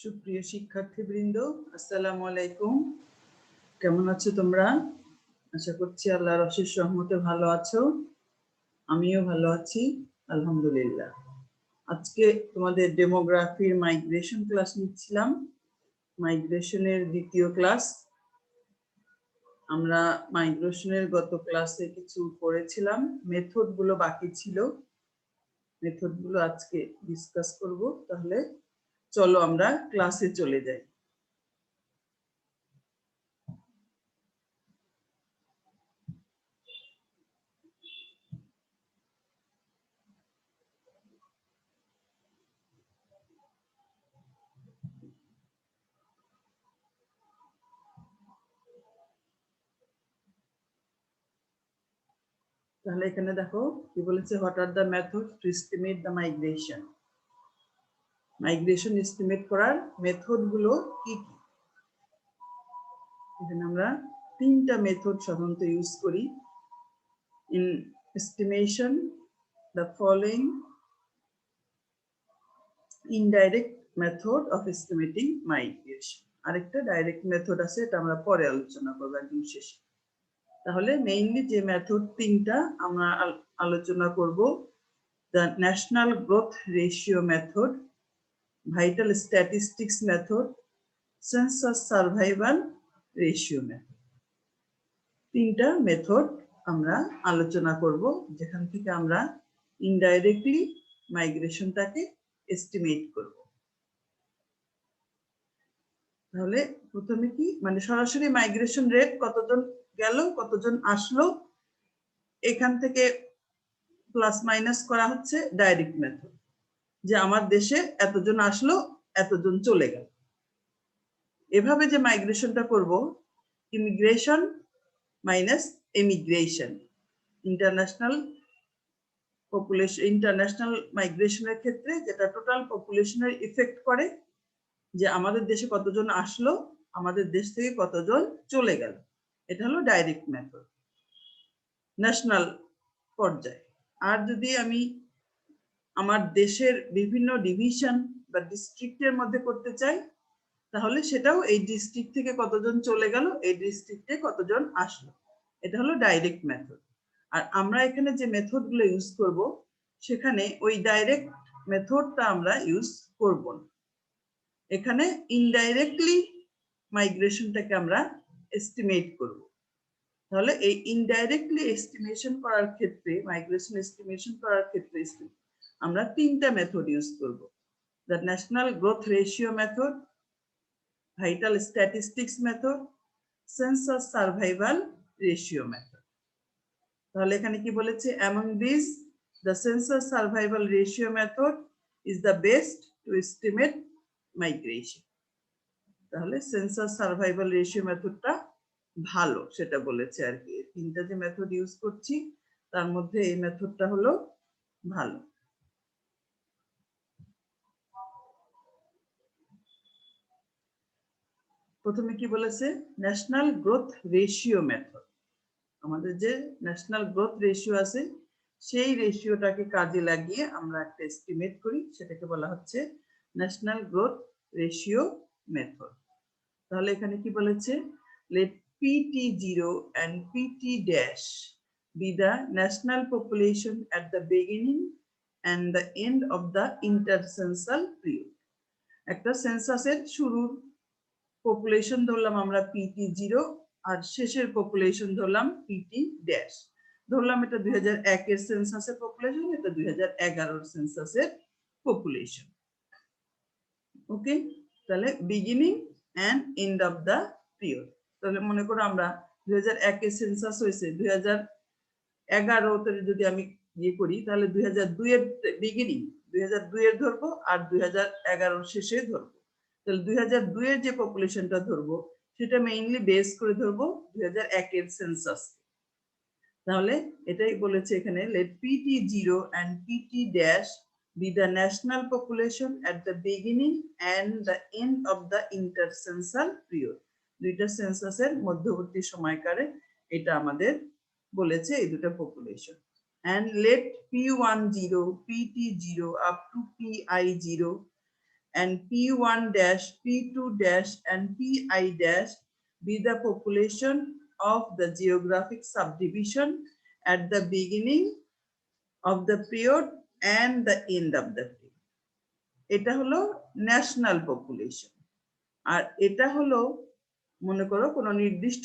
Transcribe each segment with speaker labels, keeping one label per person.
Speaker 1: সুপ্রিয় শিক্ষার্থীবৃন্দ, আসসালামু আলাইকুম। কেমন আছো তোমরা? আশা করছি আল্লাহর অশেষ রহমতে ভালো আছো। আমিও ভালো আছি, আলহামদুলিল্লাহ। আজকে তোমাদের ডেমোগ্রাফির মাইগ্রেশন ক্লাস নিচ্ছিলাম। মাইগ্রেশনের দ্বিতীয় ক্লাস। আমরা মাইগ্রেশনের গত ক্লাসে কিছু পড়েছিলাম, মেথড গুলো বাকি ছিল। মেথড গুলো আজকে ডিসকাস করব। তাহলে চলো আমরা ক্লাসে চলে যাই। তাহলে এখানে দেখো কি বলেছে, what are the method to estimate the migration. Migration estimate করার মেথড গুলো কি কি? এখানে আমরা তিনটা মেথড সাধারণত ইউজ করি in estimation. The following indirect method of estimating migration. আরেকটা ডাইরেক্ট মেথড আছে, এটা আমরা পরে আলোচনা করবো একদম শেষে। তাহলে মেইনলি যে মেথড তিনটা আমরা আলোচনা করব, the national growth ratio method, vital statistics method, census survival ratio method. তিনটা মেথড আমরা আলোচনা করব, যেখান থেকে আমরা ইনডাইরেক্টলি মাইগ্রেশনটাকে এস্টিমেট করব। তাহলে প্রথমে কি, মানে সরাসরি মাইগ্রেশন রেট, কতজন গেল কতজন আসলো, এখান থেকে প্লাস মাইনাস করা হচ্ছে ডাইরেক্ট মেথড, যে আমার দেশে এতজন আসলো এতজন চলে গেল। এভাবে যে মাইগ্রেশনটা করব, immigration minus emigration, international population, international মাইগ্রেশনের ক্ষেত্রে যেটা টোটাল পপুলেশনের ইফেক্ট করে, যে আমাদের দেশে কতজন আসলো, আমাদের দেশ থেকে কতজন চলে গেল। এটা হলো ডাইরেক্ট মেথড ন্যাশনাল পর্যায়ে। আর যদি আমি আমার দেশের বিভিন্ন ডিভিশন বা ডিস্ট্রিক্টের মধ্যে করতে চাই, তাহলে সেটাও এই ডিস্ট্রিক্ট থেকে কতজন চলে গেল, এই ডিস্ট্রিক্টে কতজন আসলো, এটা হলো ডাইরেক্ট মেথড। আর আমরা এখানে যে মেথড গুলো ইউজ করব, সেখানে ওই ডাইরেক্ট মেথডটা আমরা ইউজ করব না। এখানে ইনডাইরেক্টলি মাইগ্রেশনটাকে আমরা এস্টিমেট করব। তাহলে এই ইনডাইরেক্টলি এস্টিমেশন করার ক্ষেত্রে, মাইগ্রেশন এস্টিমেশন করার ক্ষেত্রে আমরা তিনটা মেথড ইউজ করব, the national growth ratio method, vital statistics method, census survival ratio method. তাহলে এখানে কি বলেছে, among these the census survival ratio method is the best to estimate migration. তাহলে সেন্সাস সার্ভাইভাল রেশিও মেথডটা ভালো, সেটা বলেছে আর কি। তিনটা যে মেথড ইউজ করছি তার মধ্যে এই মেথডটা হলো ভালো। প্রথমে কি বলেছে, ন্যাশনাল গ্রোথ রেশিও মেথড। আমাদের যে ন্যাশনাল গ্রোথ রেশিও আছে, সেই রেশিওটাকে কাজে লাগিয়ে আমরা একটা এস্টিমেট করি, সেটাকে বলা হচ্ছে ন্যাশনাল গ্রোথ রেশিও মেথড। তাহলে এখানে কি বলেছে, let PT0 and PT dash be the national population at the beginning and the end of the intercensal period. একটা সেন্সাসের শুরুর পপুলেশন ধরলাম আমরা PT0, আর শেষের পপুলেশন ধরলাম PT ড্যাশ। ধরলাম এটা 2001 এর সেন্সাসের পপুলেশন, এটা 2011 এর সেন্সাসের পপুলেশন। ওকে, তাহলে beginning and end of the period. তাহলে মনে করো আমরা 2001 এর সেন্সাস হয়েছে, 2011 যদি আমি ইয়ে করি, তাহলে 2002 এর বিগিনিং, 2002 এর ধরবো, আর 2011 শেষে ধরবো। তাহলে 2002 এর যে পপুলেশনটা ধরবো, সেটা মেইনলি বেস করে ধরবো 2001 এর সেন্সাস। তাহলে এটাই বলেছে এখানে, let PT0 and PT dash be the national population at the beginning and the end of the intercensal period. দুইটা সেন্সাসের মধ্যবর্তী সময়কালে এটা আমাদের বলেছে এই দুটো population. and let P10, PT0 up to PI0 and P1 dash, P2 dash, and Pi dash be the population of the geographic subdivision at the beginning of the period and the end of the period. এটা হলো national population, আর এটা হলো মনে করো কোনো নির্দিষ্ট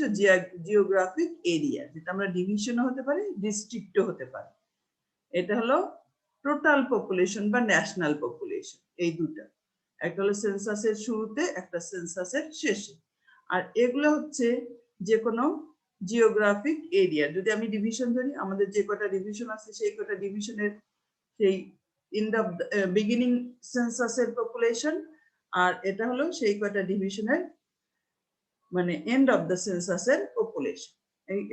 Speaker 1: geographic area, যেটা আমরা ডিভিশনও হতে পারে, ডিস্ট্রিক্টও হতে পারে। এটা হলো টোটাল পপুলেশন বা ন্যাশনাল পপুলেশন, এই দুটা, একটা হলো সেন্সাসের শুরুতে, একটা সেন্সাসের শেষে। আর এগুলো হচ্ছে যে কোনো জিওগ্রাফিক এরিয়া। যদি আমি ডিভিশন ধরি, আমাদের যে কটা ডিভিশন আছে সেই কটা ডিভিশনের সেই এন্ড অফ বিগিনিং সেন্সাসের পপুলেশন, আর এটা হলো সেই কটা ডিভিশনের মানে এন্ড অফ দ্য সেন্সাসের পপুলেশন।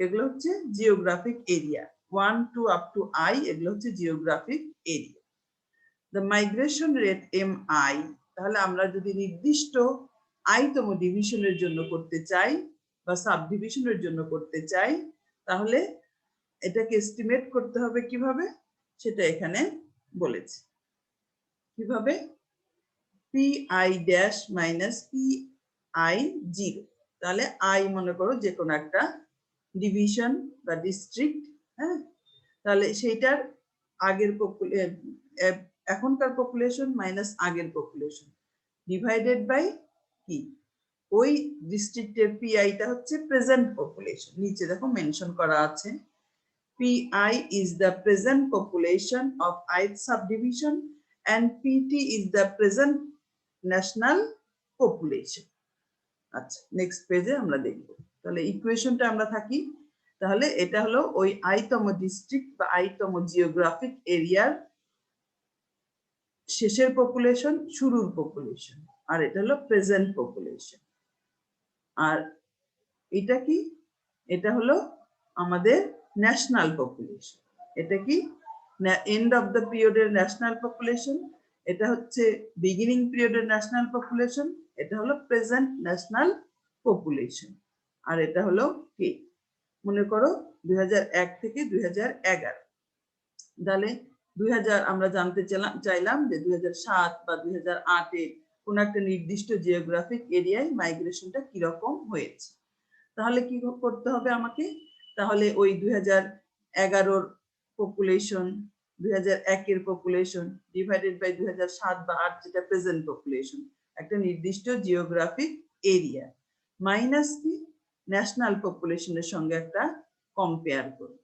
Speaker 1: এগুলো হচ্ছে geographic area 1 to up to I, এগুলো হচ্ছে geographic area. The migration rate MI, তাহলে আমরা যদি নির্দিষ্ট আইতম ডিভিশনের জন্য করতে চাই বা সাব ডিভিশনের জন্য করতে চাই, তাহলে এটাকে এস্টিমেট করতে হবে কিভাবে, সেটা এখানে বলেছে। কিভাবে? PI dash minus PI 0। তাহলে আই মনে করো যে কোনো একটা ডিভিশন বা ডিস্ট্রিক্ট, হ্যাঁ, তাহলে সেইটার আগের এখনকার পপুলেশন মাইনাস আগের পপুলেশন ডিভাইডেড বাই কি, ওই ডিস্ট্রিক্টের পিআইটা হচ্ছে প্রেজেন্ট পপুলেশন। নিচে দেখো মেনশন করা আছে, PI is the present population of ith subdivision and PT is the present national population। আচ্ছা, নেক্সট পেজে আমরা দেখব। তাহলে ইকুয়েশনটা আমরা থাকি, তাহলে এটা হলো ওই আইতম ডিস্ট্রিক্ট বা আইতম জিওগ্রাফিক এরিয়ার শেষের পপুলেশন, শুরুর পপুলেশন, আর এটা হলো প্রেজেন্ট পপুলেশন। আর এটা কি, এটা হলো আমাদের ন্যাশনাল পপুলেশন। এটা কি, এন্ড অফ দ্য পিরিয়ডের ন্যাশনাল পপুলেশন, এটা হচ্ছে বিগিনিং পিরিয়ডের ন্যাশনাল পপুলেশন, এটা হলো প্রেজেন্ট ন্যাশনাল পপুলেশন। আর এটা হলো কি, মনে করো 2001 থেকে 2011। তাহলে 2000 আমরা জানতে চাইলাম যে 2007 বা 2008-এ কোন একটা নির্দিষ্ট জিওগ্রাফিক এরিয়ায় মাইগ্রেশনটা কিরকম হয়েছে। তাহলে কি করতে হবে আমাকে, তাহলে ওই 2011-র পপুলেশন, 2001-এর পপুলেশন ডিভাইডেড বাই 2007 বা 2008 যেটা প্রেজেন্ট পপুলেশন, একটা নির্দিষ্ট জিওগ্রাফিক এরিয়া মাইনাস কি ন্যাশনাল পপুলেশনের সঙ্গে একটা কম্পেয়ার করব।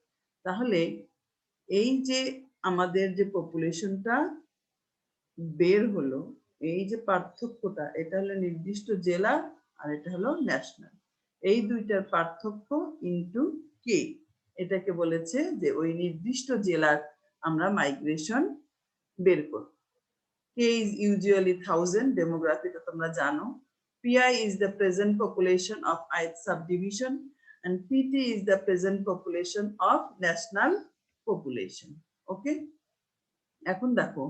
Speaker 1: তাহলে এই যে আমাদের যে পপুলেশনটা বের হলো, এই যে পার্থক্যটা, এটা হলো নির্দিষ্ট জেলা আর এটা হলো ন্যাশনাল, এই দুইটার পার্থক্য ইনটু কে, এটাকে বলেছে যে ওই নির্দিষ্ট জেলার আমরা মাইগ্রেশন বের করব। কে ইজ ইউজুয়ালি 1000, ডেমোগ্রাফিটা তোমরা জানো। PI is the present population of ith subdivision and PT is the present population of national population. ওকে, এখন দেখো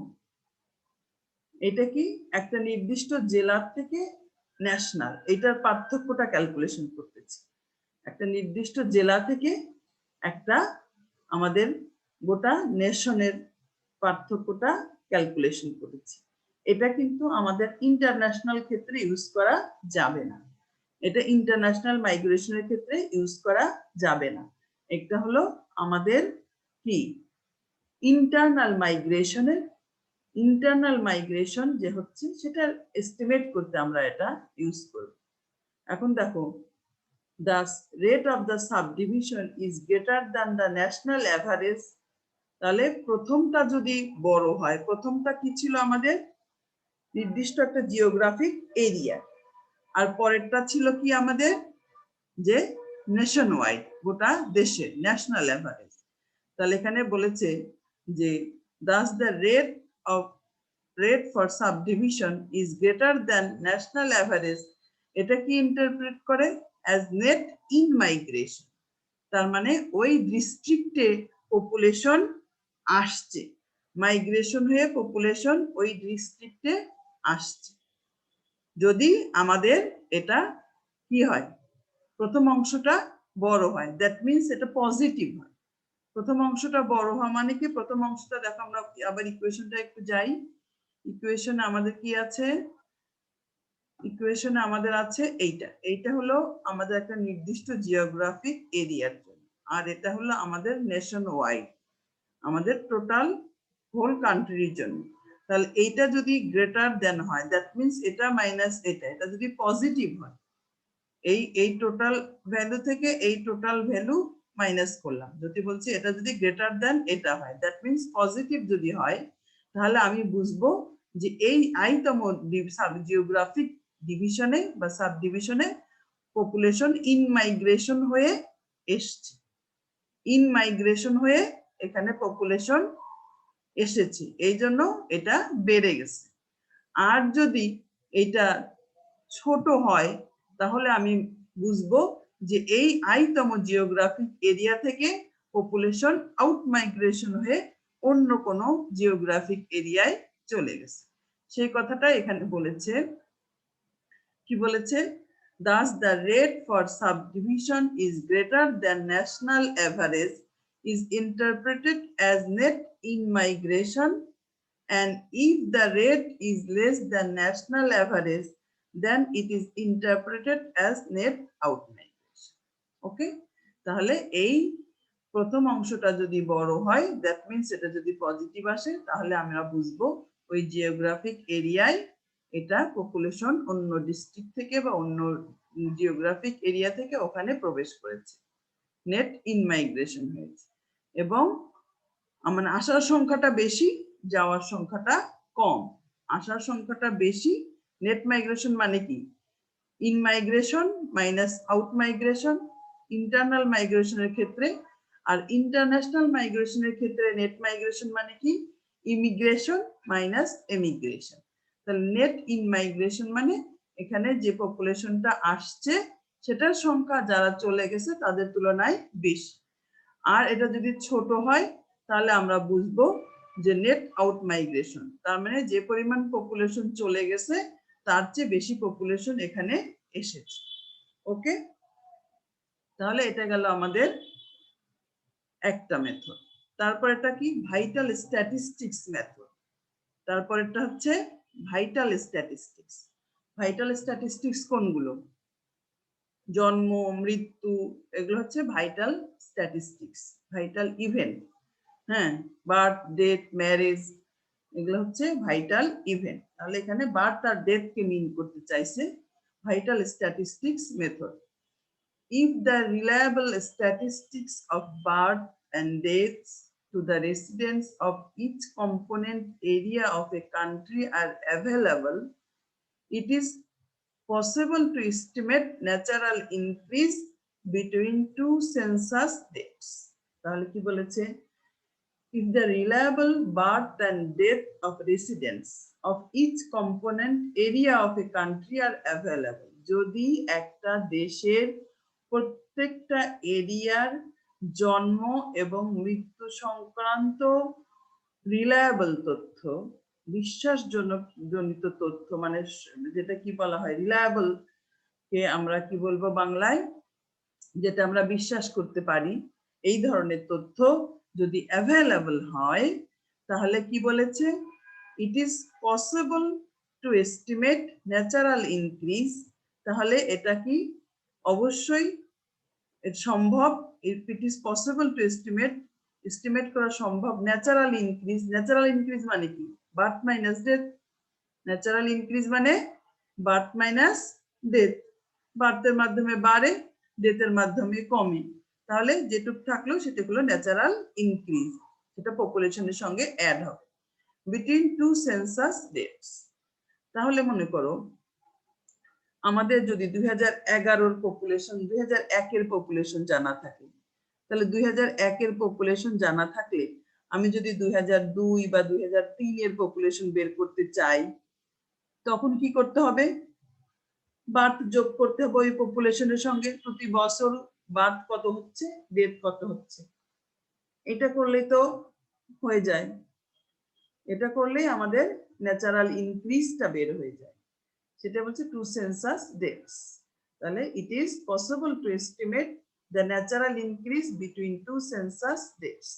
Speaker 1: এটা কি একটা নির্দিষ্ট জেলার থেকে ন্যাশনাল, এটার পার্থক্যটা ক্যালকুলেশন করতেছি। একটা নির্দিষ্ট জেলা থেকে একটা আমাদের গোটা নেশনের পার্থক্যটা ক্যালকুলেশন করেছি। এটা কিন্তু আমাদের ইন্টারন্যাশনাল ক্ষেত্রে ইউজ করা যাবে না, এটা ইন্টারন্যাশনাল মাইগ্রেশনের ক্ষেত্রে ইউজ করা যাবে না। এটা হলো আমাদের কি ইন্টারনাল মাইগ্রেশনের, ইন্টারনাল মাইগ্রেশন যে হচ্ছে সেটা এস্টিমেট করতে আমরা এটা ইউজ করব। এখন দেখো, the rate of the subdivision is greater than the national average, তাহলে প্রথমটা যদি বড় হয়, প্রথমটা কি ছিল আমাদের নির্দিষ্ট একটা জিওগ্রাফিক এরিয়া, আর পরেরটা ছিল কি আমাদের যে নেশন ওয়াইড, গোটা দেশের ন্যাশনাল অ্যাভারেজ। তাহলে এখানে বলেছে যে thus the rate for subdivision is greater than national average, এটা কি ইন্টারপ্রেট করে as net in migration, তার মানে ওই ডিস্ট্রিক্টে পপুলেশন আসছে, মাইগ্রেশন হয়ে পপুলেশন ওই ডিস্ট্রিক্টে আসছে। যদি আমাদের এটা কি হয়, প্রথম অংশটা বড় হয়, দ্যাট মিনস এটা পজিটিভ হয়। প্রথম অংশটা বড় হওয়া মানে কি, প্রথম অংশটা দেখো আমরা আবার ইকুয়েশনটা একটু যাই, ইকুয়েশনে আমাদের কি আছে, ইকুয়েশনে আমাদের আছে এইটা হলো আমাদের একটা নির্দিষ্ট জিওগ্রাফিক এরিয়ার জন্য, আর এটা হলো আমাদের নেশন ওয়াইড, আমাদের টোটাল হোল কান্ট্রির জন্য। তাহলে এইটা যদি গ্রেটার দেন হয়, দ্যাট মিন্স এটা মাইনাস এটা যদি পজিটিভ হয়, এই টোটাল ভ্যালু থেকে এই টোটাল ভ্যালু মাইনাস করলাম। যদি বলছি এটা যদি গ্রেটার দেন এটা হয়, দ্যাট মিন্স পজিটিভ যদি হয়, তাহলে আমি বুঝবো যে এই আইতম জিওগ্রাফিক ডিভিশনে বা সাব ডিভিশনে পপুলেশন ইন মাইগ্রেশন হয়ে এসছে, ইন মাইগ্রেশন হয়ে এখানে পপুলেশন এসেছে, এই জন্য এটা বেড়ে গেছে। আর যদি এটা ছোট হয়, তাহলে আমি বুঝবো যে এই আইতম জিওগ্রাফিক এরিয়া থেকে পপুলেশন আউট মাইগ্রেশন হয়ে অন্য কোনো জিওগ্রাফিক এরিয়ায় চলে গেছে। সেই কথাটা এখানে বলেছে। কি বলেছে? Thus the rate for subdivision is greater than national average is interpreted as net in-migration, and if the rate is less than national average, then it is interpreted as net out-migration. Okay? তাহলে এই প্রথম অংশটা যদি বড় হয়, that means এটা যদি positive আসে, তাহলে আমরা বুঝবো ওই জিওগ্রাফিক এরিয়ায় এটা পপুলেশন অন্য ডিস্ট্রিক্ট থেকে বা অন্য জিওগ্রাফিক এরিয়া থেকে ওখানে প্রবেশ করেছে, নেট ইন মাইগ্রেশন হয়েছে, এবং মানে আসার সংখ্যাটা বেশি, যাওয়ার সংখ্যাটা কম। আসার সংখ্যাটা বেশি, নেট মাইগ্রেশন মানে কি? In migration minus out migration internal মাইগ্রেশনের ক্ষেত্রে, আর ইন্টারন্যাশনাল মাইগ্রেশনের ক্ষেত্রে নেট মাইগ্রেশন মানে কি? Immigration minus emigration. তাহলে নেট ইন মাইগ্রেশন মানে এখানে যে পপুলেশনটা আসছে সেটার সংখ্যা যারা চলে গেছে তাদের তুলনায় বেশি। আর এটা যদি ছোট হয়, তাহলে আমরা বুঝবো যে নেট আউট মাইগ্রেশন, তার মানে যে পরিমাণ পপুলেশন চলে গেছে তার চেয়ে বেশি পপুলেশন এখানে এসেছে। ওকে, তাহলে এটা গেল আমাদের একটা মেথড। তারপর এটা কি? Vital statistics method. তারপর এটা হচ্ছে ভাইটাল স্ট্যাটিস্টিক্স। ভাইটাল স্ট্যাটিস্টিক্স কোনগুলো? জন্ম, মৃত্যু, এগুলো হচ্ছে ভাইটাল স্ট্যাটিস্টিক্স, ভাইটাল ইভেন্ট। হ্যাঁ, বার্থ, ডেথ, ম্যারেজ, এগুলো হচ্ছে ভাইটাল ইভেন্ট। তাহলে এখানে বার্থ আর ডেথ কে মিন করতে চাইছে vital statistics method. If the reliable statistics of birth and deaths to the residents of each component area of a country are available, it is possible to estimate natural increase between two census dates. তাহলে কি বলেছে? If the reliable birth and death of residents of each component area of a country are available, যদি একটা দেশের প্রত্যেকটা এরিয়ার জন্ম এবং মৃত্যু সংক্রান্ত রিলায়েবল তথ্য, বিশ্বাসজনিত তথ্য, মানে যেটা কি বলা হয় রিলায়েবল কে আমরা কি বলবো বাংলায়, যেটা আমরা বিশ্বাস করতে পারি, এই ধরনের তথ্য যদি অ্যাভেলেবল হয়, তাহলে কি বলেছে? ইট is possible to estimate natural increase. তাহলে এটা কি অবশ্যই সম্ভব, ইট ইজ পসিবল টু এস্টিমেট করা সম্ভব ন্যাচারাল ইনক্রিজ। ন্যাচারাল ইনক্রিজ মানে কি? Birth minus death. Natural increase মানে বার্থ মাইনাস ডেথ। বার্থের মাধ্যমে বাড়ে, ডেথের মাধ্যমে কমে, তাহলে যেটুকু থাকলো সেটা হলো ন্যাচারাল ইনক্রিজ, সেটা পপুলেশনের সঙ্গে অ্যাড হবে বিটুইন টু সেন্সাস ডেটস। তাহলে মনে করো আমাদের যদি 2011 পপুলেশন 2001 পপুলেশন জানা থাকে, তাহলে 2001 পপুলেশন জানা থাকলে আমি যদি 2002 বা 2003 পপুলেশন বের করতে চাই, তখন কি করতে হবে? বার্থ যোগ করতে হবে ওই পপুলেশনের সঙ্গে, প্রতি বছর বার্থ কত হচ্ছে, ডেথ কত হচ্ছে, এটা করলেই তো হয়ে যায়। এটা করলেই আমাদের ন্যাচারাল ইনক্রিজটা বের হয়ে যায়, সেটা বলছে টু সেন্সাস ডেটস। তাহলে it is possible to estimate the natural increase between two census dates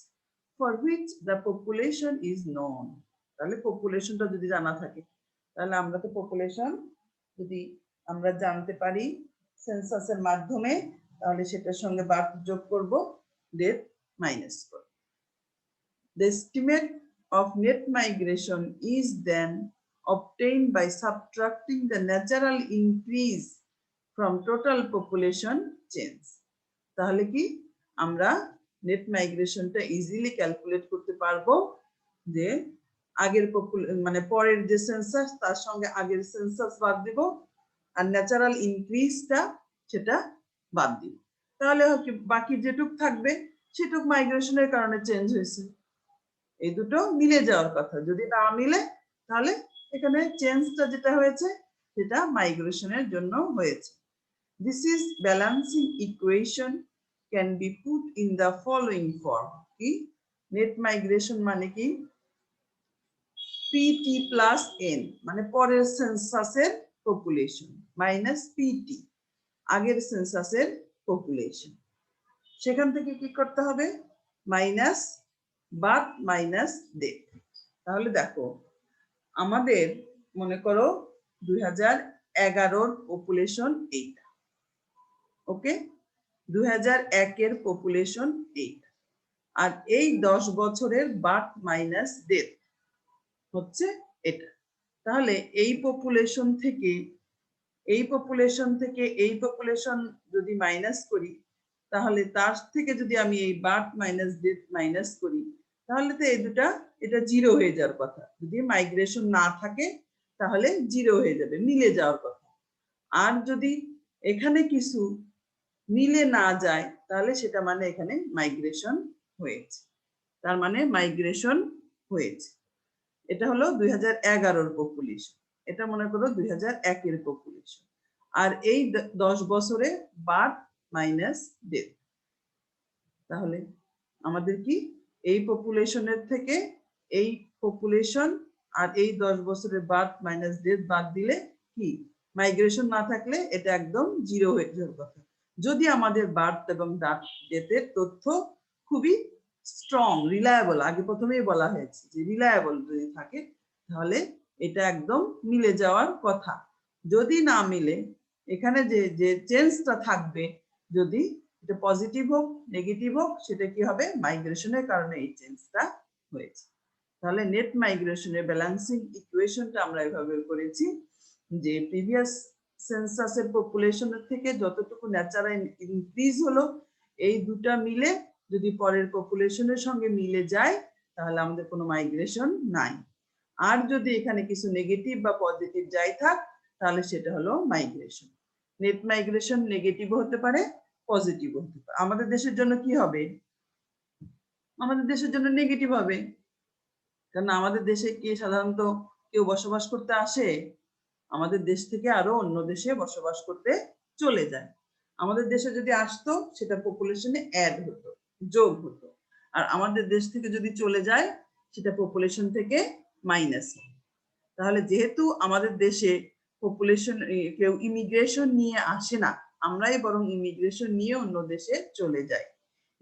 Speaker 1: for which the population is known. তাহলে পপুলেশনটা যদি জানা থাকে, তাহলে আমরা তো পপুলেশন যদি আমরা জানতে পারি সেন্সাসের মাধ্যমে, তাহলে সেটার সঙ্গে বার্থ যোগ করব, ডেথ মাইনাস করব। The estimate of net migration is then obtained by subtracting the natural increase from total population change. তাহলে কি আমরা নেট মাইগ্রেশনটা ইজিলি ক্যালকুলেট করতে পারবো যে আগের মানে পরের যে সেন্সাস তার সঙ্গে আগের সেন্সাস বাদ দিব আর ন্যাচারাল ইনক্রিজটা সেটা বাদ দিব, তাহলে বাকি যেটুক থাকবে সেটুক মাইগ্রেশনের কারণে চেঞ্জ হয়েছে। এই দুটো মিলে যাওয়ার কথা, যদি না মিলে তাহলে এখানে চেঞ্জটা যেটা হয়েছে সেটা মাইগ্রেশনের জন্য হয়েছে। This is balancing equation can be put in the following form. কি নেট মাইগ্রেশন মানে কি pt plus n মানে পরের সেন্সাসের পপুলেশন মাইনাস pt আগের সেন্সাসের পপুলেশন, সেখান থেকে কি করতে হবে মাইনাস বার্থ মাইনাস ডেথ। তাহলে দেখো আমাদের মনে করো 2011 পপুলেশন এইটা, ওকে 2001 এর পপুলেশন এইটা, আর এই 10 বছরের বার্থ মাইনাস ডেথ হচ্ছে এটা। তাহলে এই পপুলেশন থেকে এই পপুলেশন যদি মাইনাস করি, তাহলে তার থেকে যদি আমি এই বার্থ মাইনাস ডেথ মাইনাস করি, তাহলে তো এই দুটা এটা জিরো হয়ে যাওয়ার কথা। যদি মাইগ্রেশন না থাকে তাহলে জিরো হয়ে যাবে, মিলে যাওয়ার কথা। আর যদি এখানে কিছু মিলে না যায় তাহলে সেটা মানে এখানে মাইগ্রেশন হয়েছে, তার মানে মাইগ্রেশন হয়েছে। এটা হলো 2011 পপুলেশন, এটা মনে করো 2001 এর পপুলেশন, আর এই 10 বছরে বার্থ মাইনাস ডেথ। তাহলে আমাদের কি এই পপুলেশনের থেকে এই পপুলেশন আর এই 10 বছরের বার্থ মাইনাস ডেথ বাদ দিলে কি মাইগ্রেশন না থাকলে এটা একদম জিরো হয়ে যাওয়ার কথা। যদি আমাদের বার্থ এবং ডেথের তথ্য খুবই স্ট্রং রিলায়েবল, আগে প্রথমেই বলা হয়েছে যে রিলায়েবল যদি থাকে তাহলে এটা একদম মিলে যাওয়ার কথা। যদি না মিলে এখানে যে চেঞ্জটা থাকবে, যদি এটা পজিটিভ হোক নেগেটিভ হোক, সেটা কি হবে মাইগ্রেশনের কারণে এই চেঞ্জটা হয়েছে। তাহলে নেট মাইগ্রেশনের ব্যালেন্সিং ইকুয়েশনটা আমরা এভাবে করেছি যে প্রিভিয়াস সেন্সাসের পপুলেশনের থেকে যতটুকু ন্যাচারাল ইনক্রিজ হলো এই দুটা মিলে যদি পরের পপুলেশনের সঙ্গে মিলে যায় তাহলে আমাদের কোনো মাইগ্রেশন নাই, আর যদি এখানে কিছু নেগেটিভ বা পজিটিভ যাই থাক তাহলে সেটা হলো মাইগ্রেশন। নেট মাইগ্রেশন নেগেটিভ হতে পারে পজিটিভ হতে পারে। আমাদের দেশের জন্য কি হবে, আমাদের দেশের জন্য নেগেটিভ হবে, কারণ আমাদের দেশে কি সাধারণত কেউ বসবাস করতে আসে, আমাদের দেশ থেকে আরো অন্য দেশে বসবাস করতে চলে যায়। আমাদের দেশে যদি আসতো সেটা পপুলেশনে অ্যাড হতো, যোগ হতো, আর আমাদের দেশ থেকে যদি চলে যায় সেটা পপুলেশন থেকে মাইনাস। তাহলে যেহেতু আমাদের দেশে পপুলেশন কেউ ইমিগ্রেশন নিয়ে আসে না, আমরাই বরং ইমিগ্রেশন নিয়ে অন্য দেশে চলে যাই,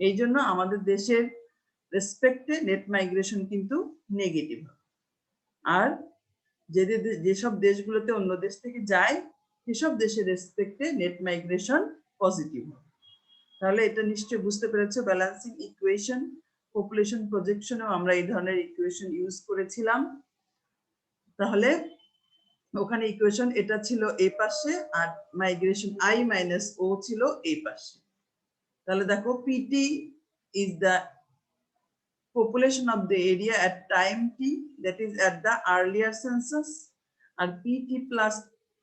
Speaker 1: এই জন্য আমাদের দেশের রেসপেক্টে নেট মাইগ্রেশন কিন্তু নেগেটিভ। আর যেসব দেশগুলোতে অন্য দেশ থেকে যায় সেসব দেশের রেসপেক্টে নেট মাইগ্রেশন পজিটিভ হবে। তাহলে এটা নিশ্চয়ই বুঝতে পেরেছো ব্যালেন্সিং ইকুয়েশন পপুলেশন প্রজেকশনেও আমরা এই ধরনের ইকুয়েশন ইউজ করেছিলাম। তাহলে ওখানে ইকুয়েশন এটা ছিল এই পাশে আর মাইগ্রেশন i মাইনাস ও ছিল এই পাশে। তাহলে দেখো pt is the population of the area at time t, that is at the earlier census, R pt plus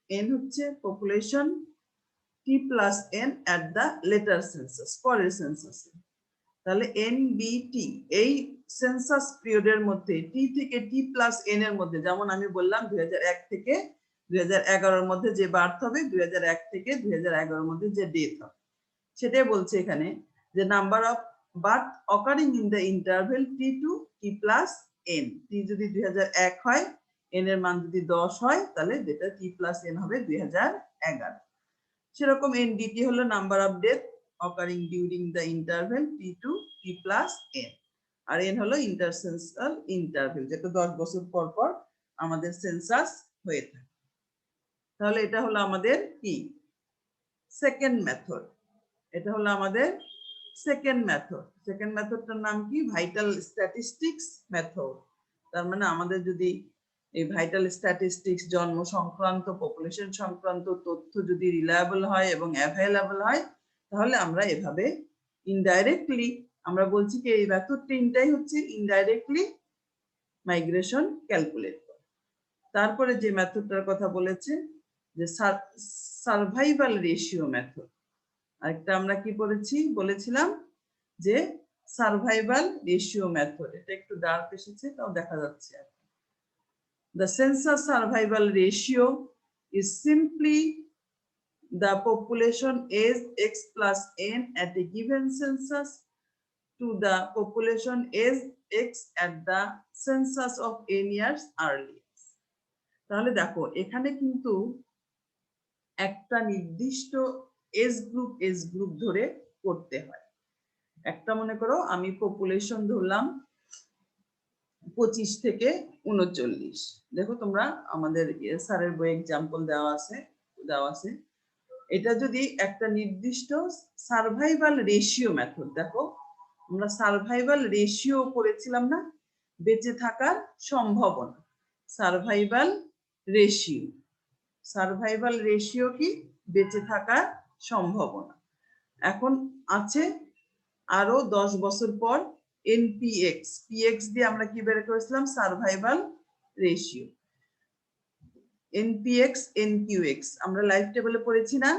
Speaker 1: n হচ্ছে population t plus n at the later census, পরের সেন্সাসে। তাহলে nbt এই census পিরিয়ডের মধ্যে t থেকে t plus n এর মধ্যে, যেমন আমি বললাম 2001 থেকে 2011 এর মধ্যে যে বার্থ হবে, 2001 থেকে 2011 এর মধ্যে যে ডেথ হবে, সেটাই বলছে এখানে যে number of birth occurring in the interval t to t plus n, t যদি 2001 হয়, n এর মান যদি 10 হয়, তাহলে যেটা t plus n হবে 2011। সেরকম ndt হলো number of death occurring during the interval t to t plus n, আর n হলো ইন্টারভেল, যেটা 10 বছর পর পর আমাদের সেন্সাস হয়ে থাকে। তাহলে এটা হলো আমাদের কি সেকেন্ড মেথড। এটা হলো আমাদের সেকেন্ড মেথড। সেকেন্ড মেথডটার নাম কি ভাইটাল স্ট্যাটিস্টিক্স মেথড। তার মানে আমাদের যদি এই ভাইটাল স্ট্যাটিস্টিক্স জন্ম সংক্রান্ত পপুলেশন সংক্রান্ত তথ্য যদি রিলায়েবল হয় এবং অ্যাভেলেবল হয় তাহলে আমরা এভাবে ইনডাইরেক্টলি আমরা বলছি কি এই মেথড তিনটাই হচ্ছে ইনডাইরেক্টলি মাইগ্রেশন ক্যালকুলেট করে। তারপরে যে মেথডটার কথা বলেছে যে সার্ভাইভাল রেশিও মেথড। আরেকটা আমরা কি পড়েছি বলেছিলাম যে সার্ভাইভাল রেশিও মেথড। এটা একটু ডার্ক এসেছে তাও দেখা যাচ্ছে। The census survival ratio is simply the population age x plus n at a given census to the population age x at the census of n years earlier. তাহলে দেখো এখানে কিন্তু একটা নির্দিষ্ট এজ গ্রুপ ধরে করতে হয়। একটা মনে করো আমি পপুলেশন ধরলাম 25 থেকে 39। দেখো তোমরা আমাদের স্যারের বই এক্সাম্পল দেওয়া আছে। এটা যদি একটা নির্দিষ্ট সার্ভাইভাল রেশিও মেথড, দেখো আমরা সার্ভাইভাল রেশিও করেছিলাম না, বেঁচে থাকার সম্ভাবনা। সার্ভাইভাল রেশিও কি বেঁচে থাকার সম্ভাবনা। এখন আছে আরো 10 বছর পর এনপিএক্স দিয়ে আমরা কি বের করেছিলাম সার্ভাইভাল রেশিও। এনপিএক্স এনকিউএক্স আমরা লাইফ টেবলে পড়েছি না,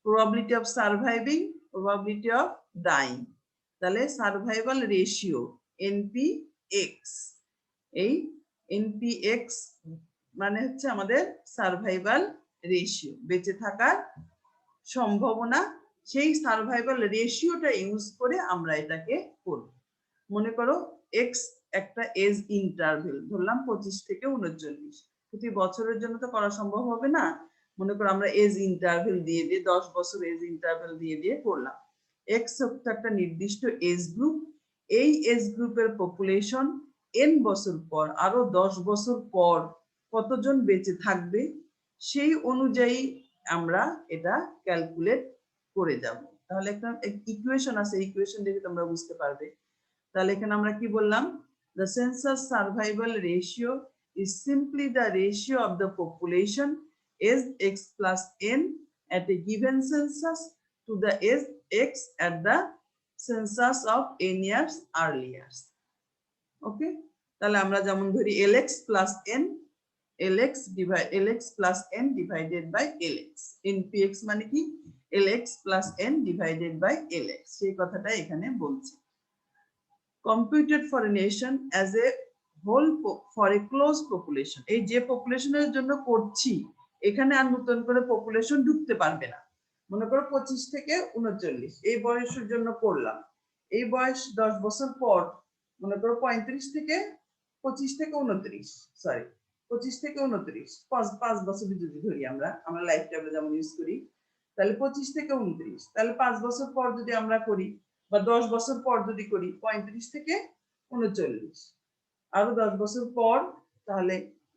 Speaker 1: probability of surviving, probability of dying. তাহলে সার্ভাইভাল রেশিও এনপিএক্স, এই এনপিএক্স মানে হচ্ছে আমাদের সার্ভাইভাল রেশিও, বেঁচে থাকার সম্ভাবনা। সেই সার্ভাইভাল রেশিওটা ইউজ করে আমরা এটাকে করব। মনে করো এক্স একটা এজ ইন্টারভেল ধরলাম 25 থেকে 39। প্রতি বছরের জন্য তো করা সম্ভব হবে না। মনে করো আমরা এজ ইন্টারভেল দিয়ে 10 বছর এজ ইন্টারভেল দিয়ে করলাম। এক্স একটা নির্দিষ্ট এজ গ্রুপ, এই এজ গ্রুপের পপুলেশন এন বছর পর আরো 10 বছর পর কতজন বেঁচে থাকবে সেই অনুযায়ী আমরা এটা ক্যালকুলেট করে যাব। তাহলে একটা ইকুয়েশন আছে, ইকুয়েশন দেখে তোমরা বুঝতে পারবে। তাহলে এখানে আমরা কি বললাম, the census survival ratio is simply the ratio of the population age x plus n at a given census to the age x at the census of n years earlier. ওকে, তাহলে আমরা যেমন ধরি lx plus n, lx plus n divided by lx, npx মানে কি lx plus n divided by lx, সেই কথাটা এখানে বলছি। Computed for a nation as a whole for a closed population, এই যে পপুলেশনের জন্য করছি এখানে আর নতুন করে পপুলেশন ঢুকতে পারবে না। মনে করো 25 থেকে 39 এই বয়সের জন্য করলাম, এই বয়স 10 বছর পর মনে করো 25 থেকে 29 5 বছর যদি ধরি আমরা লাইফ টাইমে যেমন ইউজ করি, তাহলে 25 থেকে 29, তাহলে 5 বছর পর যদি আমরা করি বা 10 বছর পর যদি করি 35 থেকে 39 আরো 10 বছর পর, তাহলে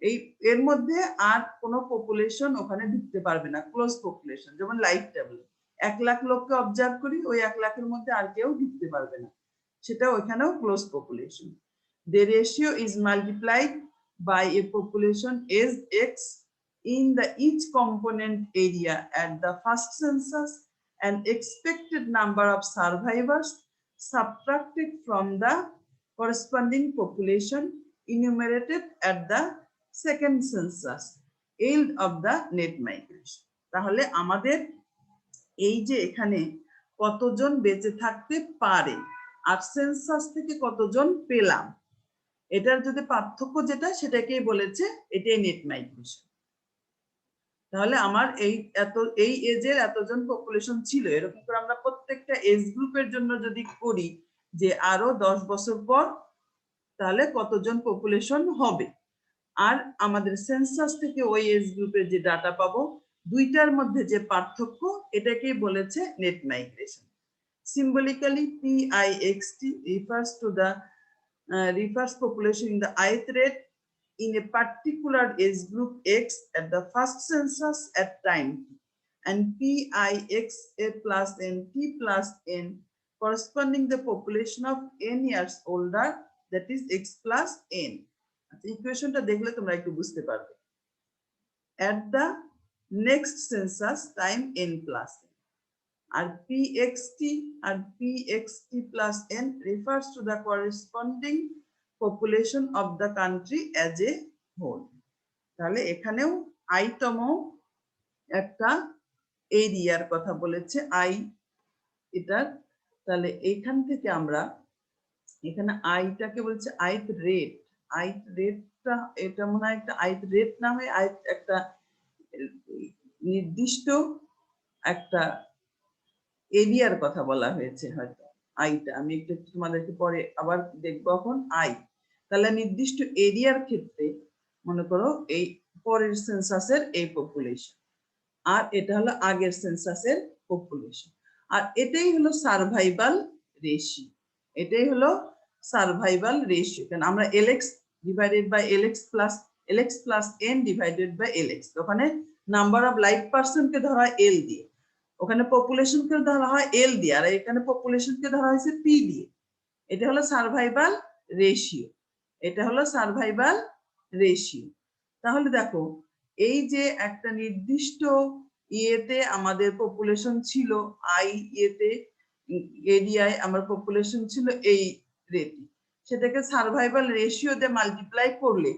Speaker 1: এই এর মধ্যে আর কোনো পপুলেশন ওখানে ঢুকতে পারবে না, ক্লোজ পপুলেশন। যেমন লাইফ টেবল 1 লাখ লোককে অবজার্ভ করি, ওই 1 লাখের মধ্যে আর কেউ ঢুকতে পারবে না, সেটা ওখানেও close population. The ratio is multiplied by a population as x in the each component area at the first census and expected number of survivors subtracted from the corresponding population enumerated at the second census yield of the net migration. তাহলে আমাদের এই যে এখানে কতজন বেঁচে থাকতে পারে আর census থেকে কতজন পেলাম, এটার যদি পার্থক্য যেটা সেটাকেই বলেছে এটাই নেট মাইগ্রেশন। তাহলে আমার এই এজের এতজন পপুলেশন ছিল, এরকম করে আমরা প্রত্যেকটা এজ গ্রুপের জন্য যদি করি যে আরো 10 বছর পর তাহলে কতজন পপুলেশন হবে, আর আমাদের সেন্সাস থেকে ওই এজ গ্রুপের যে ডাটা পাবো, দুইটার মধ্যে যে পার্থক্য এটাকেই বলেছে net migration. Symbolically, PIXT refers to the refers population in the ith rate in a particular age group X at the first census at time t, and PIXA plus N T plus N corresponding the population of n years older, that is X plus N. ইকুয়েশনটা দেখলে তোমরা একটু বুঝতে পারবে। At the next census time n plus n. R PXT plus N refers to the corresponding population of the country as a whole. তাহলে এখানেও আইতম একটা এরিয়ার কথা বলেছে আই এটা। তাহলে এখান থেকে আমরা এখানে আইটাকে বলছে আইথ রেট। আইথ রেটটা এটা মনে হয় একটা আইথ রেট না হয়ে আইথ একটা নির্দিষ্ট একটা এরিয়ার কথা বলা হয়েছে হয়তো। আইটা আমি একটু তোমাদেরকে পরে আবার দেখবো। এখন আই তাহলে নির্দিষ্ট এরিয়ার ক্ষেত্রে মনে করো এই পরের সেন্সাসের এই পপুলেশন, আর এটা হলো আগের সেন্সাসের পপুলেশন, আর এটাই হলো সার্ভাইভাল রেশিও। এটাই হলো সার্ভাইভাল রেশিও। কারণ আমরা LX divided by LX plus N divided by LX, ওখানে নাম্বার অফ লাইভ পার্সনকে ধরা হয় L দিয়ে, ওখানে পপুলেশনকে ধরা হয় L দিয়ে, আর এখানে পপুলেশনকে ধরা হয়েছে P দিয়ে। এটা হলো সার্ভাইভাল রেশিও। এটা হলো সার্ভাইভাল রেশিও। তাহলে দেখো এই যে একটা নির্দিষ্ট ইয়েতে আমাদের পপুলেশন ছিল আই ইয়েতে এরিয়ায় আমার পপুলেশন ছিল এই রেটে, সেটাকে সার্ভাইভাল রেশিও দিয়ে মাল্টিপ্লাই করলে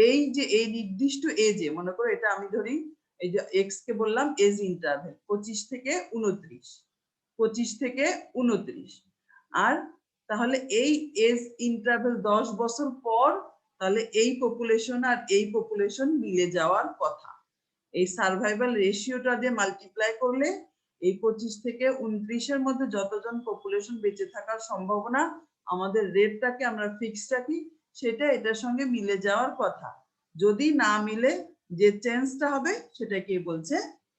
Speaker 1: এই যে এই নির্দিষ্ট এজে মনে করো এটা আমি ধরি এই যে এক্স কে বললাম এজ ইন্টারভেল 25 থেকে 29, 25 থেকে 29, আর তাহলে এই এজ ইন্টারভেল 10 বছর পর তাহলে এই পপুলেশন আর এই পপুলেশন মিলে যাওয়ার কথা। এই সার্ভাইভাল রেশিওটা দিয়ে মাল্টিপ্লাই করলে এই 25 থেকে 29 এর মধ্যে যতজন পপুলেশন বেঁচে থাকার সম্ভাবনা আমাদের রেটটাকে আমরা ফিক্সড রাখি, সেটা এটার সঙ্গে মিলে যাওয়ার কথা। যদি না মিলে যে চেঞ্জটা হবে সেটাকে বলছে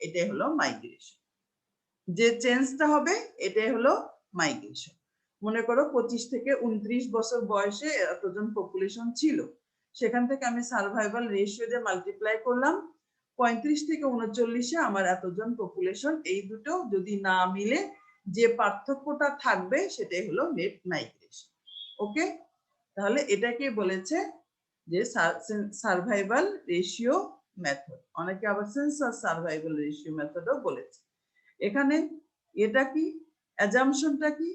Speaker 1: এটাই হলো মাইগ্রেশন। যে চেঞ্জটা হবে এটাই হলো মাইগ্রেশন। মনে করো 25 থেকে 29 বছর বয়সে এতজন পপুলেশন ছিল, সেখান থেকে আমি সার্ভাইভাল রেশিও দিয়ে মাল্টিপ্লাই করলাম, 35 থেকে 39-এ আমার এতজন পপুলেশন। এই দুটো যদি না মিলে যে পার্থক্যটা থাকবে সেটাই হলো নেট মাইগ্রেশন। ওকে, তাহলে এটাকে বলেছে যে সার্ভাইভাল রেশিও মেথড। অনেকে আবার সেন্সাস সার্ভাইভাল রেশিও মেথডও বলেছে। এখানে এটা কি অ্যাজাম্পশনটা কি?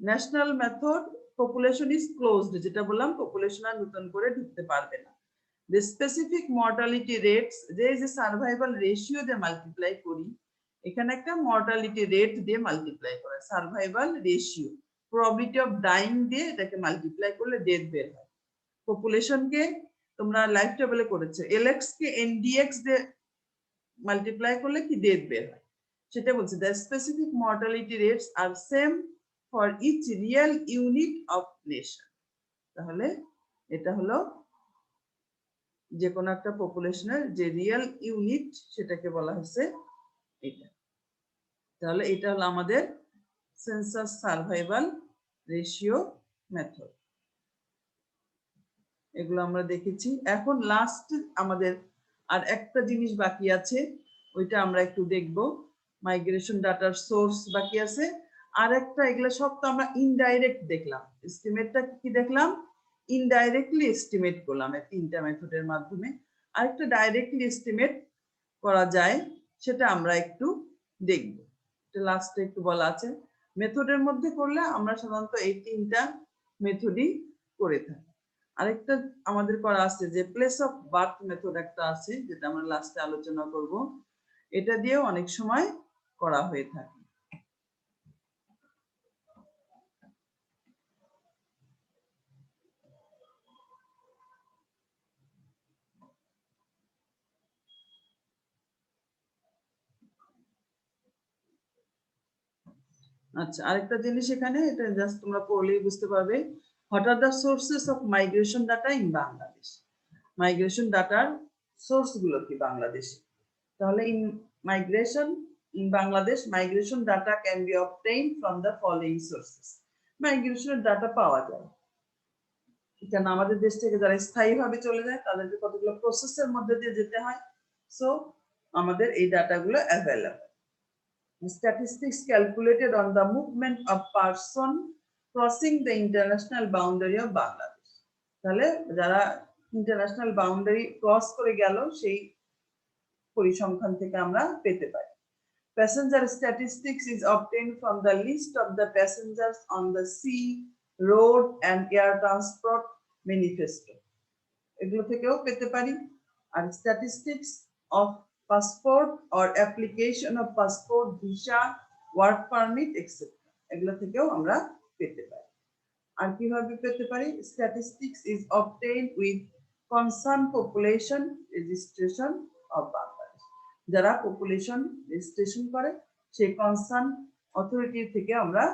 Speaker 1: National method population is closed, যেটা বললাম পপুলেশন আর নতুন করে ঢুকতে পারবে না। The specific mortality rates, যে সার্ভাইভাল রেশিও দিয়ে মাল্টিপ্লাই করি, এখানে একটা মর্টালিটি রেট দিয়ে মাল্টিপ্লাই করে survival ratio, probability of dying দিয়ে এটাকে মাল্টিপ্লাই করলে ডেথ বের হয়। পপুলেশনকে তোমরা লাইফ টেবলে করেছো, LX কে NDX দিয়ে মাল্টিপ্লাই করলে কি ডেথ বের হয় সেটা বলছে। The specific mortality rates are same for each real unit of nation। তাহলে এটা হলো যে কোনো একটা পপুলেশনের যে রিয়েল ইউনিট সেটাকে বলা হয়েছে এটা। তাহলে এটা হলো আমাদের সেন্সাস সার্ভাইভাল রেশিও মেথড। এগুলো আমরা দেখেছি। এখন লাস্ট আমাদের আর একটা জিনিস বাকি আছে, ওইটা আমরা একটু দেখব। মাইগ্রেশন ডাটার সোর্স বাকি আছে। আর একটা, এগুলো সব তো আমরা ইনডাইরেক্ট দেখলাম। এস্টিমেটটা কি দেখলাম? ইনডাইরেক্টলি এস্টিমেট করলাম এই তিনটা মেথডের মাধ্যমে। আরেকটা ডাইরেক্টলি এস্টিমেট করা যায়, সেটা আমরা একটু দেখব। এটা লাস্টে একটু বলা আছে। মেথডের মধ্যে করলে আমরা সাধারণত এই তিনটা মেথডই করে থাকি। আরেকটা আমাদের করা আছে যে প্লেস অফ বার্থ মেথড একটা আছে, যেটা আমরা লাস্টে আলোচনা করব। এটা দিয়েও অনেক সময় করা হয়ে থাকে। আচ্ছা, আরেকটা জিনিস এখানে, এটা জাস্ট তোমরা পড়লেই বুঝতে পারবে। What are the sources of migration data in Bangladesh? Migration ডাটার সোর্স গুলো কি বাংলাদেশে? তাহলে in migration in Bangladesh, migration data can be obtained from the following sources. মাইগ্রেশনের ডাটা পাওয়া যায় কেন আমাদের দেশ থেকে যারা স্থায়ীভাবে চলে যায় তাদেরকে কতগুলো প্রসেসের মধ্যে দিয়ে যেতে হয়, সো আমাদের এই ডাটাগুলো available. Statistics calculated on the movement of person crossing the international boundary of Bangladesh. তাহলে যারা ইন্টারন্যাশনাল বাউন্ডারি ক্রস করে গেল সেই পরিসংখ্যান থেকে আমরা পেতে পারি। Passenger statistics is obtained from the list of the passengers on the sea, road and air transport manifesto. এগুলো থেকেও পেতে পারি। আর statistics of passport or application of passport, visa, work permit etc. এগুলো থেকেও আমরা পেতে পারি। আর কিভাবে পেতে পারি? Statistics is obtained with concerned population registration of Bangladesh. যারা পপুলেশন রেজিস্ট্রেশন করে সেই কনসার্ন অথরিটি থেকে আমরা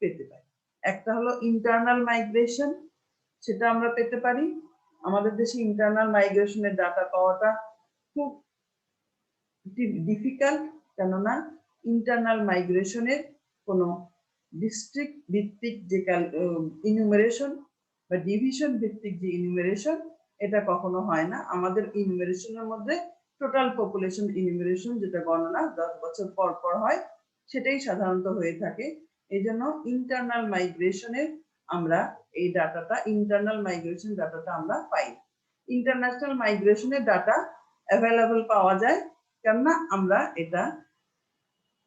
Speaker 1: পেতে পারি। একটা হলো ইন্টারনাল মাইগ্রেশন, সেটা আমরা পেতে পারি। আমাদের দেশে ইন্টারনাল মাইগ্রেশনের ডাটা পাওয়াটা খুব ডিফিকাল্ট, কেননা ইন্টারনাল মাইগ্রেশনের কোনো ডিস্ট্রিক্ট ভিত্তিক যে ইনুমারেশন বা ডিভিশন ভিত্তিক যে ইনুমারেশন এটা কখনো হয় না। আমাদের ইনুমারেশনের মধ্যে টোটাল পপুলেশন ইনুমারেশন যেটা গণনা 10 বছর পর পর হয় সেটাই সাধারণত হয়ে থাকে। এই জন্য ইন্টারনাল মাইগ্রেশনের আমরা এই ডাটাটা ইন্টারনাল মাইগ্রেশন ডাটাটা আমরা পাই। ইন্টারন্যাশনাল মাইগ্রেশনের ডাটা অ্যাভেলেবল পাওয়া যায়, কেননা আমরা এটা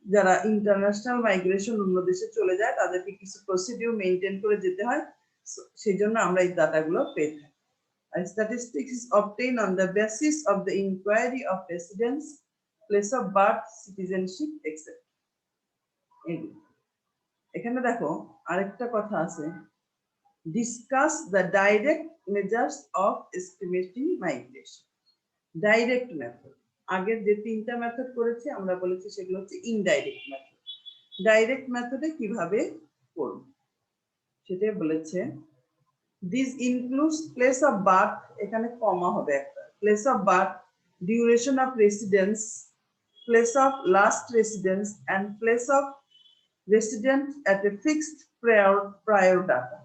Speaker 1: যারা ইন্টারন্যাশনাল মাইগ্রেশন অন্য দেশে চলে যায় তাদেরকে কিছু প্রসিডিউর মেইনটেইন করে যেতে হয়, সেই জন্য আমরা এই ডাটাগুলো পেয়ে থাকি। Statistics is obtained on the basis of the inquiry of residence, place of birth, citizenship, etc. এখানে দেখো আরেকটা কথা আছে, discuss the direct measures of estimating migration. Direct method, আগের যে তিনটা মেথড করেছি আমরা বলেছি সেগুলো হচ্ছে ইনডাইরেক্ট মেথড। ডাইরেক্ট মেথডে কিভাবে করব সেটা বলেছে, this includes place of birth, এখানে কমা হবে একটা, place of birth, duration of residence, place of last residence and place of resident at a fixed prior data.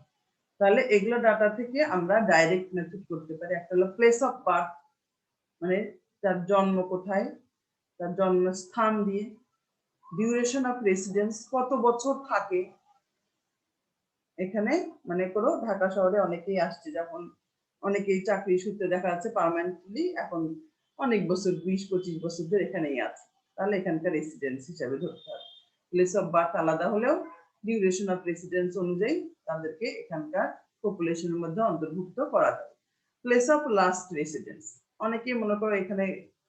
Speaker 1: তাহলে এগুলো ডাটা থেকে আমরা ডাইরেক্ট মেথড করতে পারি। একটা হলো প্লেস অফ বার্থ, মানে তার জন্ম কোথায়, তার জন্মস্থান দিয়ে, ডিউরেশন অফ রেসিডেন্স কত বছর থাকে। এখানে মনে করো ঢাকা শহরে অনেকেই আসছে, যখন অনেকেই চাকরি সূত্রে দেখা যাচ্ছে পার্মানেন্টলি এখন অনেক বছর 20-25 বছর ধরে এখানেই আছে, তাহলে এখানকার রেসিডেন্স হিসাবে ধরতে হবে। প্লেস অফ বার্থ আলাদা হলেও ডিউরেশন অফ রেসিডেন্স অনুযায়ী তাদেরকে এখানকার পপুলেশনের মধ্যে অন্তর্ভুক্ত করা যাবে। প্লেস অফ লাস্ট রেসিডেন্স, অনেকেই মনে করো এখানে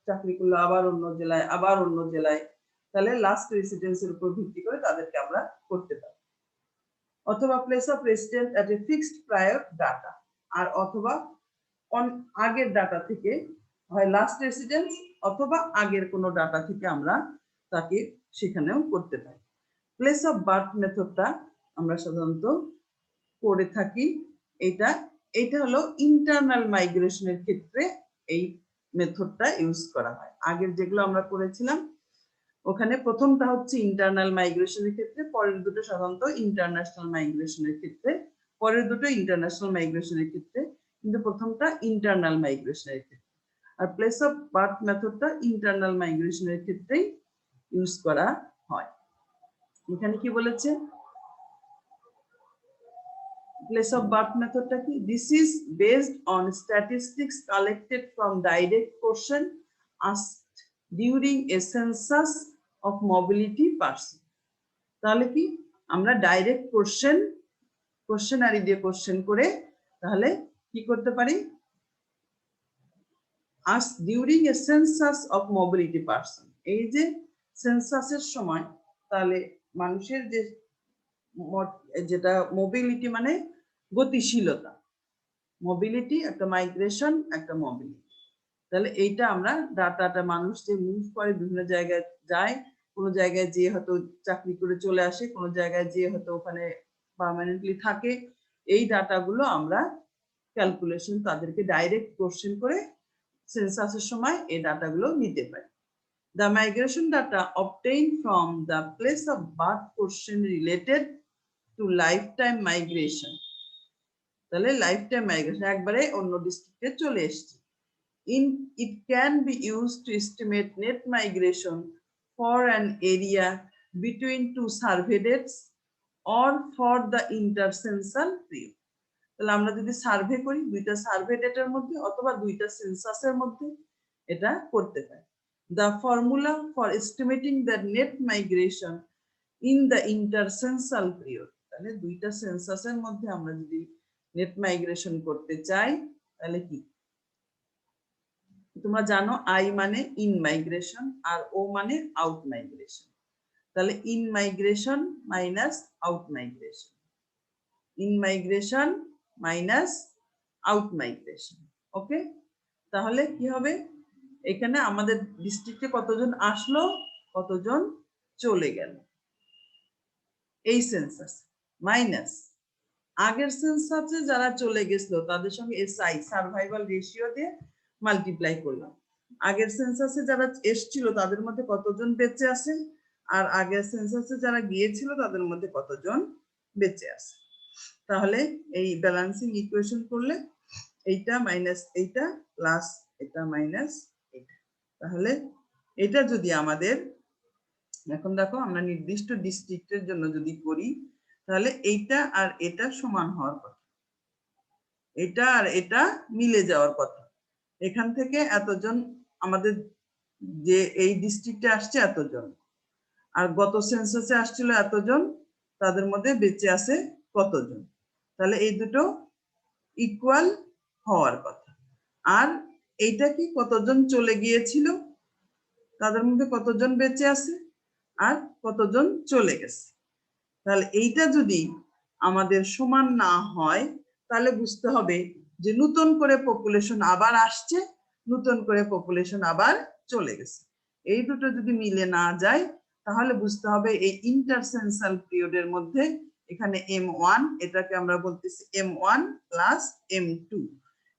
Speaker 1: চাকরি করলো আবার অন্য জেলায়, আবার অন্য জেলায়, তাহলে লাস্ট রেসিডেন্সের উপর ভিত্তি করে তাদেরকে আমরা করতে পারি। অথবা place of resident at a fixed prior data, আর অথবা আগের ডাটা থেকে হয় লাস্ট রেসিডেন্স অথবা আগের কোনো ডাটা থেকে আমরা তাকে সেখানেও করতে পারি। প্লেস অফ বার্থ মেথডটা আমরা সাধারণত করে থাকি। এটা হলো ইন্টারনাল মাইগ্রেশনের ক্ষেত্রে এই মেথডটা ইউজ করা হয়। আগের যেগুলো আমরা করেছিলাম ওখানে প্রথমটা হচ্ছে ইন্টারনাল মাইগ্রেশনের ক্ষেত্রে, পরের দুটো সাধারণত ইন্টারন্যাশনাল মাইগ্রেশনের ক্ষেত্রে, পরের দুটো ইন্টারন্যাশনাল মাইগ্রেশনের ক্ষেত্রে, কিন্তু প্রথমটা ইন্টারনাল মাইগ্রেশনের ক্ষেত্রে। আর প্লেস অফ বার্থ মেথডটা ইন্টারনাল মাইগ্রেশনের ক্ষেত্রেই ইউজ করা হয়। এখানে কি বলেছে, place of birth মেথডটা কি, this is based on statistics collected from direct question asked during a census of mobility person. তাহলে কি আমরা ডাইরেক্ট কোশ্চেনারি দিয়ে কোশ্চেন করে তাহলে কি করতে পারি, asked during a census of mobility person, এই যে সেন্সাসের সময় তাহলে মানুষের যে যেটা মোবিলিটি মানে গতিশীলতা, মোবিলিটি একটা মাইগ্রেশন একটা মোবিলিটি, তাহলে এইটা আমরা ডাটাটা মানুষ যে মুভ করে বিভিন্ন জায়গায় যায়, কোনো জায়গায় যে হয়তো চাকরি করে চলে আসে, কোনো জায়গায় যে হয়তো ওখানে পার্মানেন্টলি থাকে, এই ডাটাগুলো আমরা ক্যালকুলেশন তাদেরকে ডাইরেক্ট কোশ্চেন করে সেন্সাসের সময় এই ডাটাগুলো নিতে পারি। The migration data obtained from the place of birth question related to lifetime migration. তাহলে লাইফ টাইম মাইগ্রেশন একবারে অন্য ডিস্ট্রিক্টে চলে এসেছে। It can be used to estimate net migration for an area between two survey dates or for the intercensal period. তাহলে আমরা যদি survey করি দুইটা সার্ভে ডেটের মধ্যে অথবা দুইটা সেন্সাসের মধ্যে এটা করতে পারি। The formula for estimating the net migration in the intercensal period, তাহলে দুইটা সেন্সাসের মধ্যে আমরা যদি নেট মাইগ্রেশন করতে চাই তাহলে কি, তোমরা জানো আই মানে ইন মাইগ্রেশন আর ও মানে আউট মাইগ্রেশন। তাহলে in migration minus out migration, in migration minus out migration. Okay, তাহলে কি হবে, এখানে আমাদের ডিস্ট্রিক্টে কতজন আসলো কতজন চলে গেল এই সেন্সাস, মাইনাস আগের সেন্সাসে যারা চলে গেছিল তাদের সঙ্গে এসআই সার্ভাইভাল রেশিও দিয়ে মাল্টিপ্লাই করলাম। আগের সেন্সাসে যারা এসেছিল তাদের মধ্যে কতজন বেঁচে আছে আর আগের সেন্সাসে যারা গিয়েছিল তাদের মধ্যে কতজন বেঁচে আছে। তাহলে এই ব্যালেন্সিং ইকুয়েশন করলে এইটা মাইনাস এইটা প্লাস এটা মাইনাস এটা, তাহলে এটা যদি আমাদের এখন দেখো আমরা নির্দিষ্ট ডিস্ট্রিক্টের জন্য যদি করি তাহলে এইটা আর এটা সমান হওয়ার কথা, এটা আর এটা মিলে যাওয়ার কথা। এখান থেকে এতজন আমাদের যে এই ডিস্ট্রিক্টে আসছে এতজন আর গত সেন্সাসে আসছিল এতজন, তাদের মধ্যে বেঁচে আছে কতজন, তাহলে এই দুটো ইকুয়াল হওয়ার কথা। আর এইটা কি কতজন চলে গিয়েছিল তাদের মধ্যে কতজন বেঁচে আছে আর কতজন চলে গেছে। তাহলে এইটা যদি আমাদের সমান না হয় তাহলে বুঝতে হবে যে নতুন করে পপুলেশন আবার আসছে, নতুন করে পপুলেশন আবার চলে গেছে। এই দুটো যদি মিলে না যায় তাহলে বুঝতে হবে এই ইন্টারসেন্সাল পিরিয়ডের মধ্যে এখানে M1, এটাকে আমরা বলতেছি M1 প্লাস M2,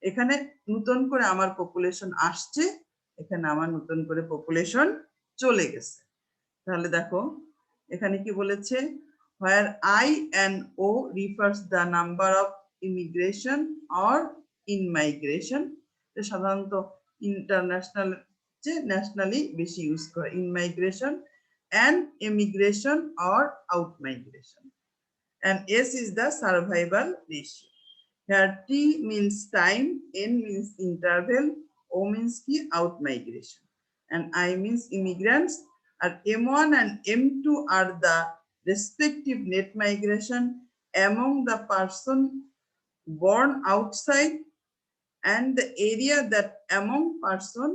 Speaker 1: এখানে নতুন করে আমার পপুলেশন আসছে, এখানে আমার নতুন করে পপুলেশন চলে গেছে। তাহলে দেখো এখানে কি বলেছে, where I and O refers the number of immigration or in migration, সাধারণত ইন্টারন্যাশনাল যে ন্যাশনালি বেশি ইউজ করে, in migration and emigration or out migration, and S is the survival ratio. Here T means time, N means interval, O means ki out migration, and I means immigrants, and M1 and M2 are the respective net migration among the person born outside and the area that among person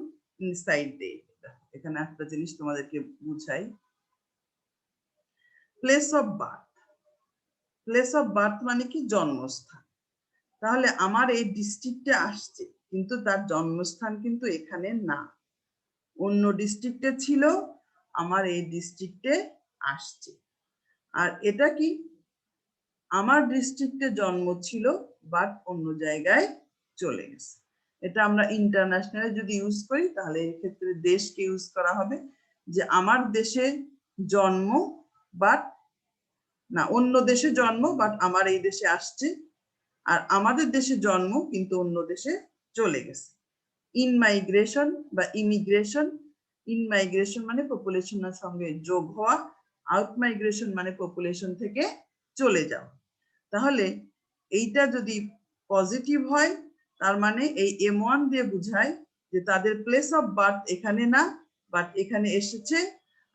Speaker 1: inside the area. এখানে একটা জিনিস তোমাদেরকে বুঝাই, place of birth, place of birth মানে কি জন্মস্থান। তাহলে আমার এই ডিস্ট্রিক্টে আসছে কিন্তু তার জন্মস্থান কিন্তু এখানে না, অন্য ডিস্ট্রিক্টে ছিল, আমার এই ডিস্ট্রিক্টে আসছে। আর এটা কি আমার ডিস্ট্রিক্টে জন্ম ছিল বাট অন্য জায়গায় চলে গেছে। এটা আমরা ইন্টারন্যাশনালি যদি ইউজ করি তাহলে এই ক্ষেত্রে দেশকে ইউজ করা হবে, যে আমার দেশে জন্ম বাট না অন্য দেশে জন্ম বাট আমার এই দেশে আসছে, আর আমাদের দেশে জন্ম কিন্তু অন্য দেশে চলে গেছে। ইন মাইগ্রেশন বা ইমিগ্রেশন, ইন মাইগ্রেশন মানে পপুলেশনের সঙ্গে যোগ হওয়া, আউট মাইগ্রেশন মানে পপুলেশন থেকে চলে যাওয়া। তাহলে এইটা যদি পজিটিভ হয় তার মানে এই M1 দিয়ে বোঝায় যে তাদের প্লেস অফ বার্থ এখানে না বাট এখানে এসেছে,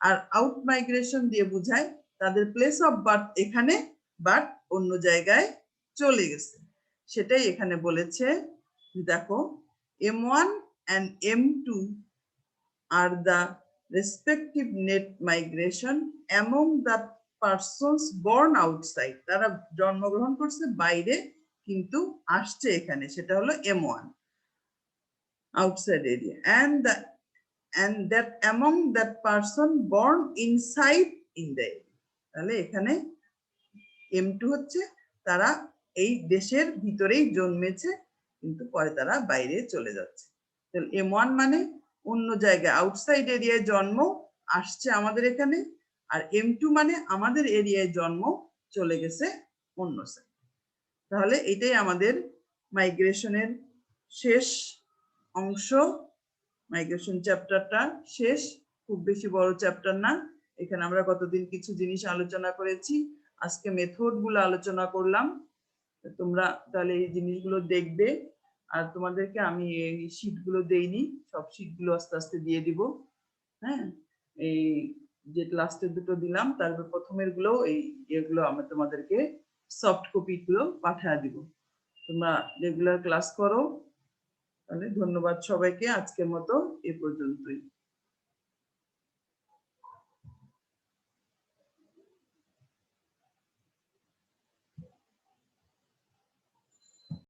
Speaker 1: আর আউট মাইগ্রেশন দিয়ে বোঝায় তাদের প্লেস অফ বার্থ এখানে বাট অন্য জায়গায় চলে গেছে। সেটাই এখানে বলেছে, দেখো M1 and M2 are the respective net migration among the persons born outside, তারা জন্মগ্রহণ করছে বাইরে কিন্তু আসছে এখানে, সেটা হলো M1 outside area, and that among that person born inside in the area, তাহলে এখানে M2 হচ্ছে তারা এই দেশের ভিতরেই জন্মেছে কিন্তু পরে তারা বাইরে চলে যাচ্ছে। তাহলে M1 মানে অন্য জায়গায় আউটসাইড এরিয়ায় জন্ম আসছে আমাদের এখানে, আর M2 মানে আমাদের এরিয়ায় জন্ম চলে গেছে অন্য সাইড। তাহলে এটাই আমাদের মাইগ্রেশনের শেষ অংশ, মাইগ্রেশন চ্যাপ্টারটা শেষ, খুব বেশি বড় চ্যাপ্টার না। এখানে আমরা কতদিন কিছু জিনিস আলোচনা করেছি, আজকে মেথড গুলো আলোচনা করলাম। তোমরা তাহলে এই জিনিসগুলো দেখবে, আর তোমাদেরকে আমি এই শীটগুলো দেইনি, সব শীটগুলো আস্তে আস্তে দিয়ে দিব। হ্যাঁ, এই যে লাস্টে দুটো দিলাম তারপর প্রথমের গুলো এই এগুলো আমি তোমাদেরকে সফট কপি গুলো পাঠিয়ে দিব। তোমরা রেগুলার ক্লাস করো। তাহলে ধন্যবাদ সবাইকে, আজকের মতো এ পর্যন্তই।